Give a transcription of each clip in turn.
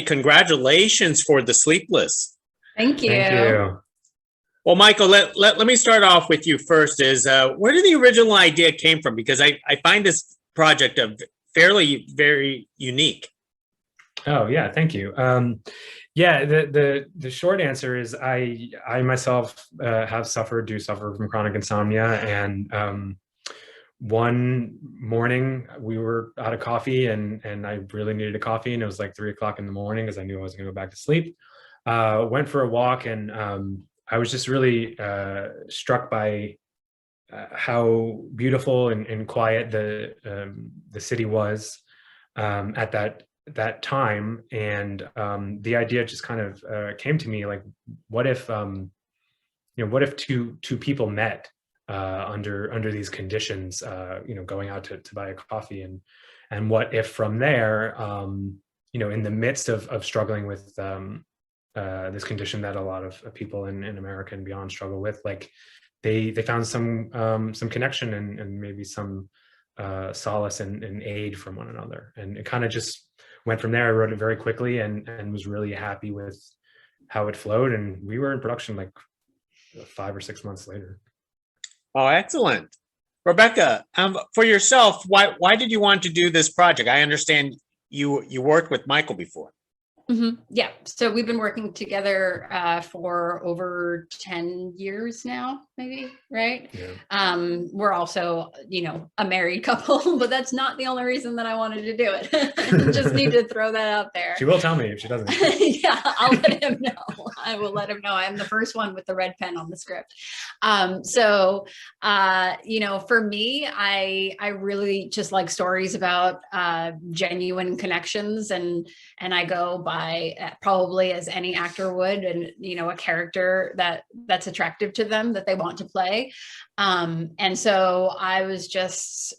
congratulations for the Sleepless. Thank you. Thank you. Well, Michael, let me start off with you first. Is where did the original idea came from? Because I find this project very unique. Oh yeah, thank you. Yeah, the short answer is I myself do suffer from chronic insomnia, and one morning we were out of coffee, and I really needed a coffee, and it was like 3 o'clock in the morning because I knew I was going to go back to sleep. Went for a walk, and I was just really struck by how beautiful and quiet the city was at that time, and the idea just kind of came to me, like, what if what if two people met under these conditions, going out to buy a coffee, and what if from there, in the midst of struggling with this condition that a lot of people in America and beyond struggle with, like they found some connection and maybe some solace and aid from one another. And it kind of just went from there. I wrote it very quickly and was really happy with how it flowed. And we were in production like 5 or 6 months later. Oh, excellent. Rebecca, for yourself, why did you want to do this project? I understand you worked with Michael before. Mm-hmm. Yeah, so we've been working together for over 10 years now, maybe, right? Yeah. We're also, a married couple, but that's not the only reason that I wanted to do it. Just need to throw that out there. She will tell me if she doesn't. Yeah, I'll let him know. I will let him know. I'm the first one with the red pen on the script. For me, I really just like stories about genuine connections, and I go by probably as any actor would, and a character that's attractive to them that they want to play, and so I was just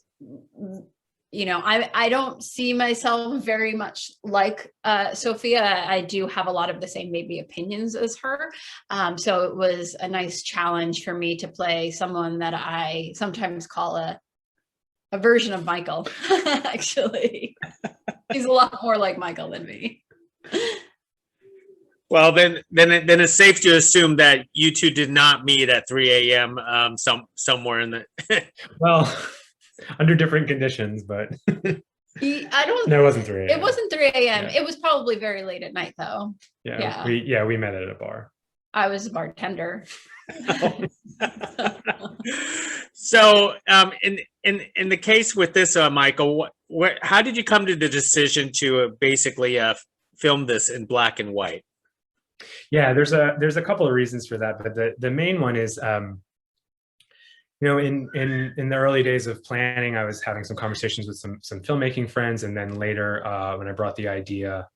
I don't see myself very much like Sophia. I do have a lot of the same maybe opinions as her, so it was a nice challenge for me to play someone that I sometimes call a version of Michael. Actually, he's a lot more like Michael than me. Well, then it's safe to assume that you two did not meet at 3 a.m. Somewhere in the. Well, under different conditions, but. No, it wasn't 3 a.m. It wasn't 3 a.m. Yeah. It was probably very late at night, though. Yeah. We met at a bar. I was a bartender. So, in the case with this, Michael, how did you come to the decision to basically film this in black and white? Yeah, there's a couple of reasons for that, but the main one is, in the early days of planning, I was having some conversations with some filmmaking friends, and then later when I brought the idea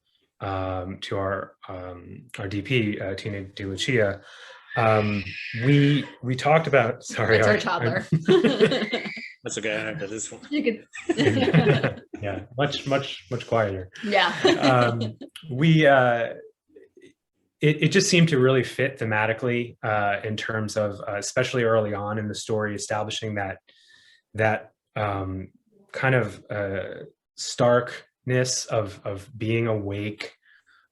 to our DP, Tina De Lucia, we talked about. Sorry, that's our toddler. That's okay. I have this one. You could. Yeah, much quieter. Yeah. It just seemed to really fit thematically in terms of, especially early on in the story, establishing that kind of starkness of being awake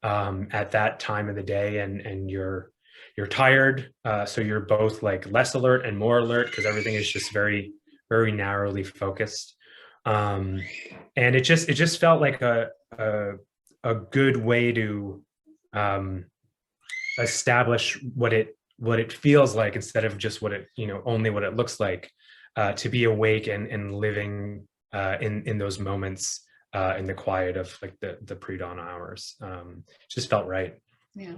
at that time of the day, and you're tired, so you're both like less alert and more alert because everything is just very, very narrowly focused, and it just felt like a good way to establish what it feels like, instead of just what it only what it looks like, to be awake and living in those moments in the quiet of like the pre-dawn hours. Just felt right. Yeah.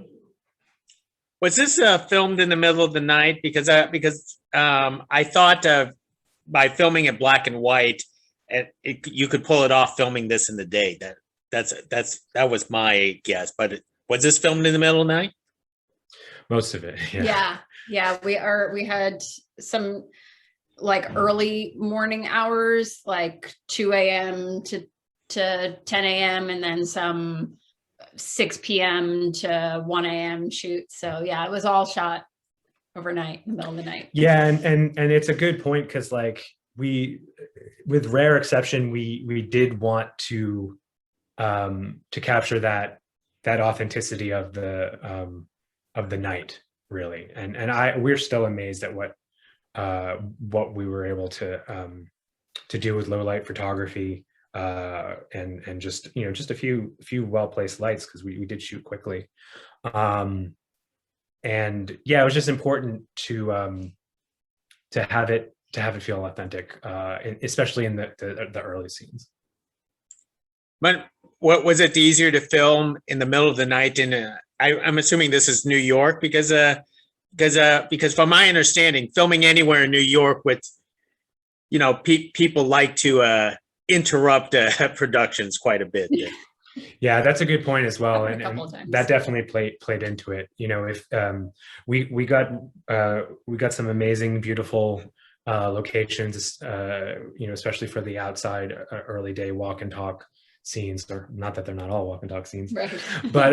Was this filmed in the middle of the night? Because I thought by filming it black and white, you could pull it off filming this in the day. That was my guess. But was this filmed in the middle of the night? Most of it, yeah. Yeah. We had some like early morning hours, like 2 a.m. to 10 a.m. and then some 6 p.m. to 1 a.m. shoots. So yeah, it was all shot overnight, in the middle of the night. Yeah, and it's a good point, because like with rare exception, we did want to capture that that authenticity of the night, really. And we're still amazed at what we were able to do with low light photography, and just, just a few well-placed lights, because we did shoot quickly. And yeah, it was just important to have it feel authentic, especially in the early scenes. But what was it easier to film in the middle of the night I'm assuming this is New York, because from my understanding, filming anywhere in New York with, people like to interrupt productions quite a bit. Yeah, that's a good point as well, and times. that definitely played into it. If we got some amazing, beautiful locations, especially for the outside early day walk and talk scenes, or not that they're not all walk and talk scenes, right. But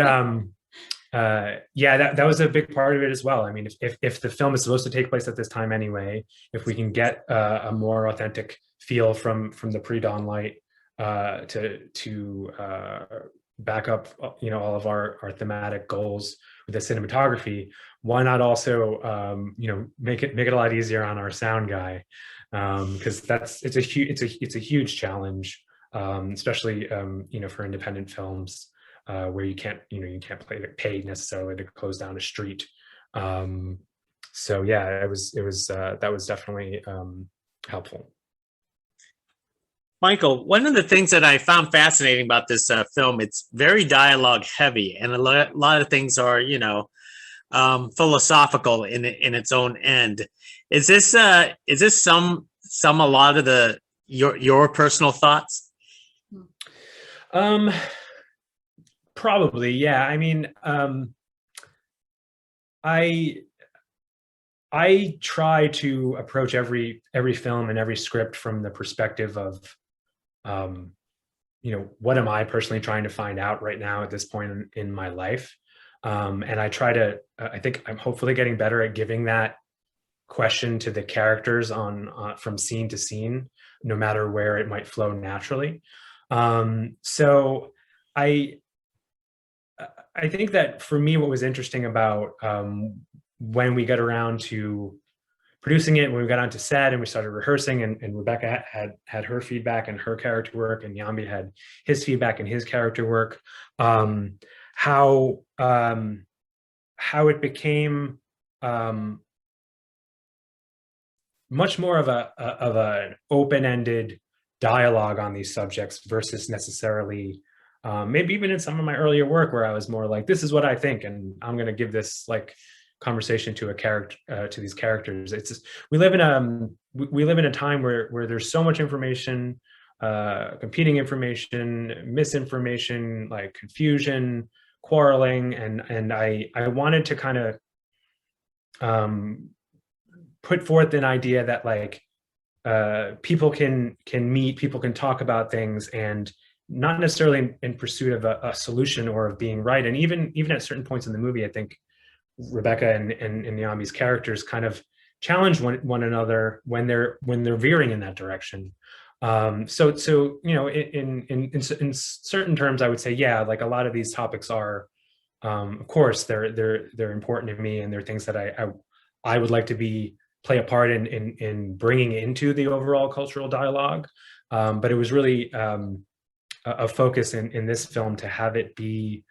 yeah, that was a big part of it as well. I mean, if the film is supposed to take place at this time anyway, if we can get a more authentic feel from the pre-dawn light to back up, all of our thematic goals with the cinematography, why not also make it a lot easier on our sound guy, because it's a huge challenge, especially for independent films, where you can't pay necessarily to close down a street. So yeah, it was that was definitely helpful. Michael, one of the things that I found fascinating about this film, it's very dialogue heavy, and a lot of things are, philosophical in its own end. Is this some a lot of your personal thoughts? Probably, yeah. I mean, I try to approach every film and every script from the perspective of, what am I personally trying to find out right now at this point in my life? And I try to, I think I'm hopefully getting better at giving that question to the characters from scene to scene, no matter where it might flow naturally. So I think that for me, what was interesting about when we got around to producing it, when we got onto set and we started rehearsing, and Rebecca had her feedback and her character work, and Nyambi had his feedback and his character work, how it became much more of an open-ended dialogue on these subjects versus necessarily maybe even in some of my earlier work where I was more like, this is what I think, and I'm going to give this conversation to a character, to these characters. It's just, we live in a time where there's so much information, competing information, misinformation, confusion, quarreling, and I wanted to kind of put forth an idea that people can meet, people can talk about things, and not necessarily in pursuit of a solution or of being right. And even at certain points in the movie, I think Rebecca and Nyambi's characters kind of challenge one another when they're veering in that direction. So in certain terms, I would say, yeah, a lot of these topics are, of course, they're important to me, and they're things that I would like to play a part in bringing into the overall cultural dialogue. But it was really a focus in this film to have it be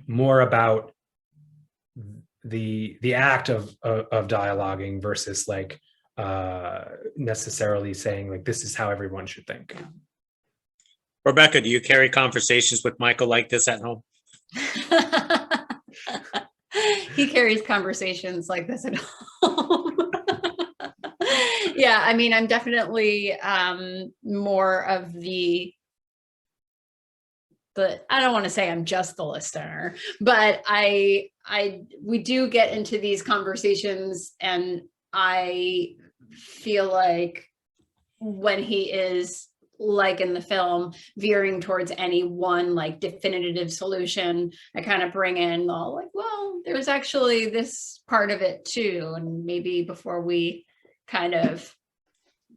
more about the act of dialoguing versus necessarily saying this is how everyone should think. Rebecca, do you carry conversations with Michael like this at home? He carries conversations like this at home. Yeah, I mean, I'm definitely more of the I don't want to say I'm just the listener, but we do get into these conversations, and I feel like when he is, in the film, veering towards any one definitive solution, I kind of bring in well, there's actually this part of it too, and maybe before we kind of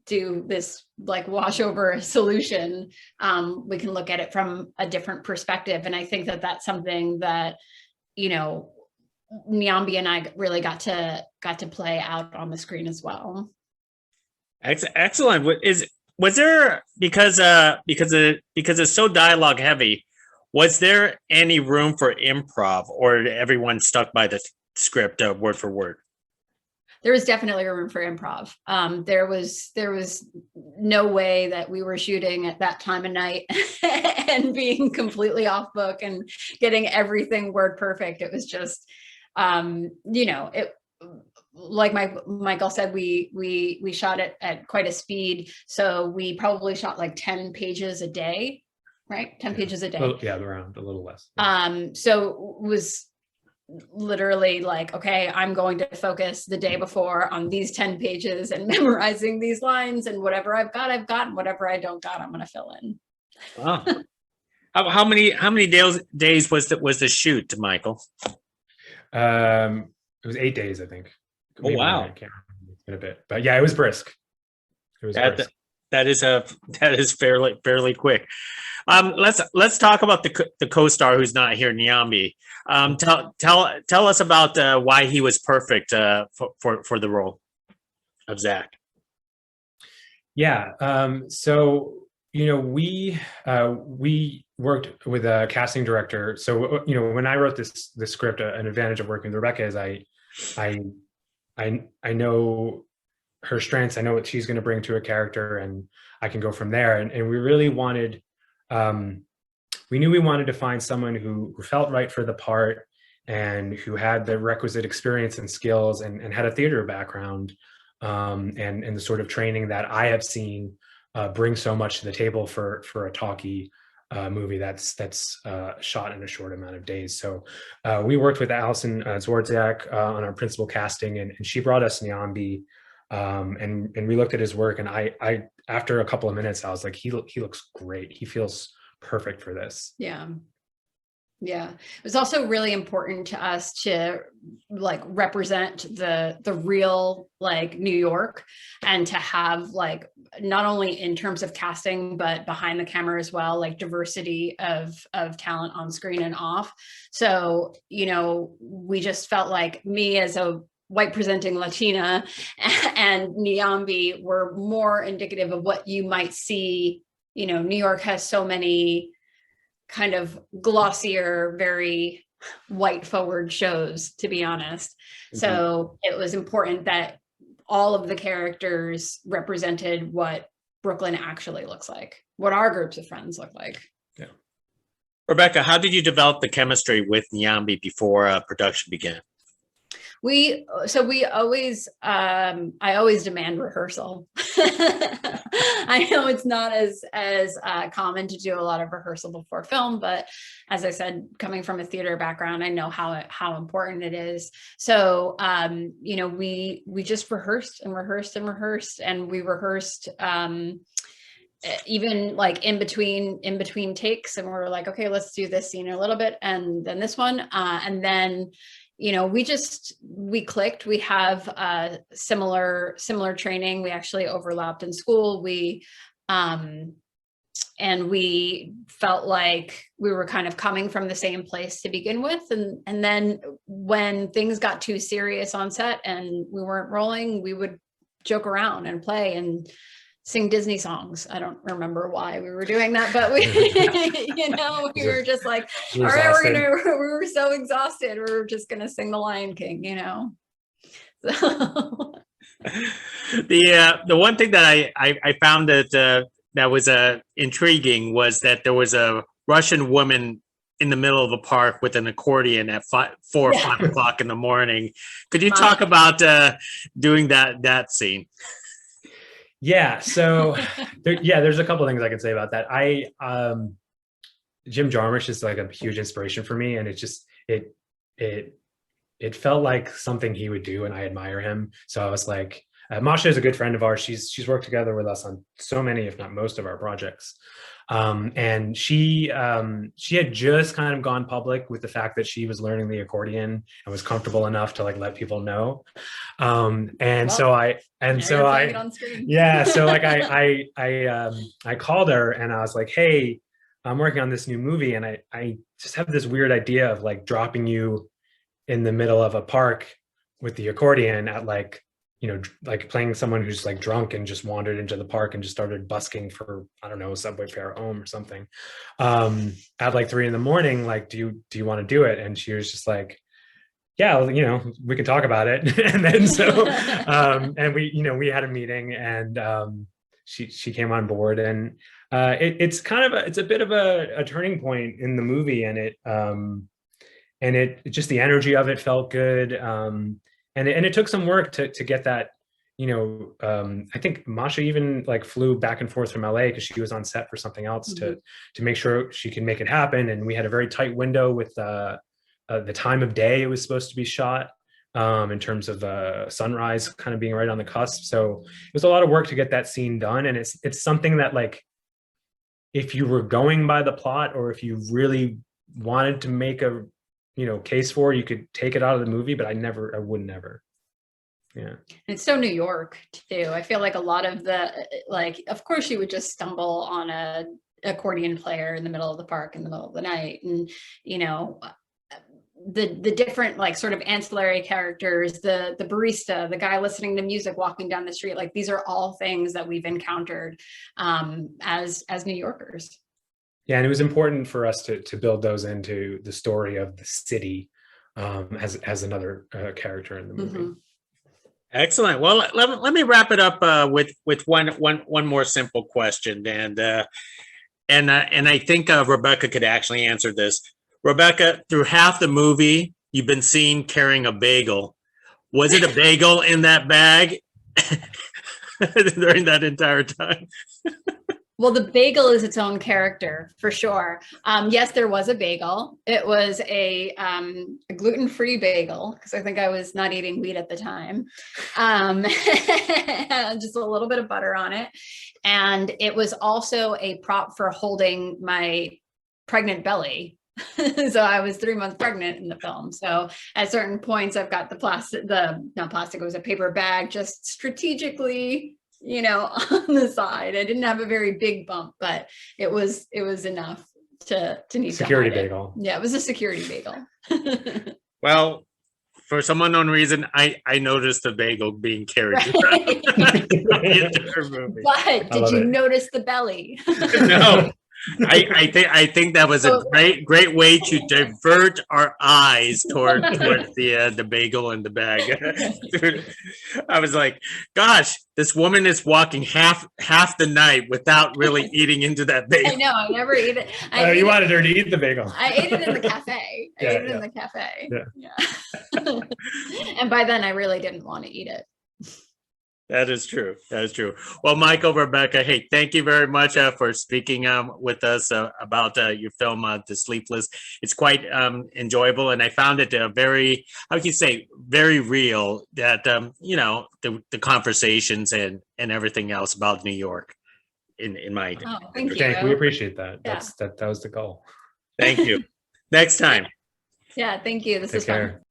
do this like wash over solution. We can look at it from a different perspective. And I think that that's something that, you know, Nyambi and I really got to play out on the screen as well. Excellent. Was there, because it's so dialogue heavy, was there any room for improv, or everyone stuck by the script word for word? There was definitely room for improv. There was no way that we were shooting at that time of night and being completely off book and getting everything word perfect. It was just, you know, it, like Michael said, we shot it at quite a speed. So we probably shot like 10 pages a day, right? 10 pages a day. Yeah, around a little less. So it was literally like, okay, I'm going to focus the day before on these 10 pages and memorizing these lines, and whatever I've got, and whatever I don't got, I'm going to fill in. Wow. How many days was the shoot, Michael? It was 8 days, I think. Oh, wow. I can't remember. It's been a bit, but yeah, it was brisk. It was brisk. That is fairly quick. Let's talk about the co-star who's not here, Nyambi. Tell us about why he was perfect for the role of Zach. Yeah. So, you know, we worked with a casting director. So, you know, when I wrote this script, an advantage of working with Rebecca is I know her strengths. I know what she's going to bring to a character, and I can go from there. And we really wanted, we knew we wanted to find someone who felt right for the part, and who had the requisite experience and skills, and had a theater background, and the sort of training that I have seen bring so much to the table for a talkie movie that's shot in a short amount of days. So we worked with Allison Zwardziak on our principal casting, and she brought us Nyambi, and we looked at his work, and I after a couple of minutes, I was like, he looks great. He feels perfect for this. Yeah. Yeah. It was also really important to us to like represent the real like New York, and to have like, not only in terms of casting, but behind the camera as well, like diversity of talent on screen and off. So, you know, we just felt like me as a white presenting Latina and Nyambi were more indicative of what you might see. You know, New York has so many kind of glossier, very white forward shows, to be honest. Mm-hmm. So it was important that all of the characters represented what Brooklyn actually looks like, what our groups of friends look like. Yeah. Rebecca, how did you develop the chemistry with Nyambi before production began? I always demand rehearsal. I know it's not as common to do a lot of rehearsal before film, but as I said, coming from a theater background, I know how important it is. So, you know, we just rehearsed, and we rehearsed, even like in between takes, and we're like, okay, let's do this scene a little bit, and then this one, and then, you know, we clicked. We have similar training. We actually overlapped in school. And we felt like we were kind of coming from the same place to begin with. And then when things got too serious on set and we weren't rolling, we would joke around and play and sing Disney songs. I don't remember why we were doing that, but we, you know, we were just like, all right, we were so exhausted. We were just going to sing the Lion King, you know? So. The one thing that I found that was intriguing was that there was a Russian woman in the middle of a park with an accordion at 4 or 5 o'clock in the morning. Could you talk about doing that scene? Yeah. So there's a couple of things I can say about that. Jim Jarmusch is like a huge inspiration for me. And it felt like something he would do, and I admire him. So I was like, Masha is a good friend of ours. She's worked together with us on so many, if not most of our projects. And she had just kind of gone public with the fact that she was learning the accordion and was comfortable enough to like let people know. And Well, so I and Now so you're playing I it on screen. yeah, so like I called her and I was like, hey, I'm working on this new movie, and I just have this weird idea of like dropping you in the middle of a park with the accordion at like, like playing someone who's like drunk and just wandered into the park and just started busking for, I don't know, a subway fare home or something. At like 3 a.m. Like, do you want to do it? And she was just like, yeah, well, we can talk about it. And then and we had a meeting, and she came on board, and it's kind of it's a bit of a turning point in the movie, and it just the energy of it felt good, and it took some work to get that. I think Masha even like flew back and forth from LA because she was on set for something else to make sure she could make it happen, and we had a very tight window with the time of day it was supposed to be shot, in terms of sunrise kind of being right on the cusp. So it was a lot of work to get that scene done, and it's something that, like, if you were going by the plot, or if you really wanted to make a case for, you could take it out of the movie, but I would never. Yeah. It's so New York too. I feel like a lot of of course you would just stumble on a accordion player in the middle of the park in the middle of the night, and the different like sort of ancillary characters, the barista, the guy listening to music walking down the street, like these are all things that we've encountered as New Yorkers. Yeah, and it was important for us to build those into the story of the city, as another character in the movie. Excellent. Well, let me wrap it up with one more simple question, and I think Rebecca could actually answer this. Rebecca, through half the movie, you've been seen carrying a bagel. Was it a bagel in that bag during that entire time? Well, the bagel is its own character for sure. Yes, there was a bagel. It was a gluten-free bagel because I think I was not eating wheat at the time. Just a little bit of butter on it. And it was also a prop for holding my pregnant belly. So I was 3 months pregnant in the film. So at certain points, I've got not plastic, it was a paper bag just strategically, on the side. I didn't have a very big bump, but it was enough to need security to hide bagel. Yeah, it was a security bagel. Well, for some unknown reason, I noticed the bagel being carried. Right. But did you notice the belly? No. I think that was a great way to divert our eyes towards the bagel and the bag. Dude, I was like, gosh, this woman is walking half the night without really eating into that bagel. I know, I never eat it. You wanted her to eat the bagel. I ate it in the cafe. I ate it in the cafe. Yeah. And by then I really didn't want to eat it. That is true. Well, Michael, Rebecca, hey, thank you very much for speaking with us about your film, The Sleepless. It's quite enjoyable, and I found it very, how can you say, very real, that, the conversations and everything else about New York, in my opinion. Oh, thank you. We appreciate that. Yeah. That was the goal. Thank you. Next time. Yeah, thank you. This is fun.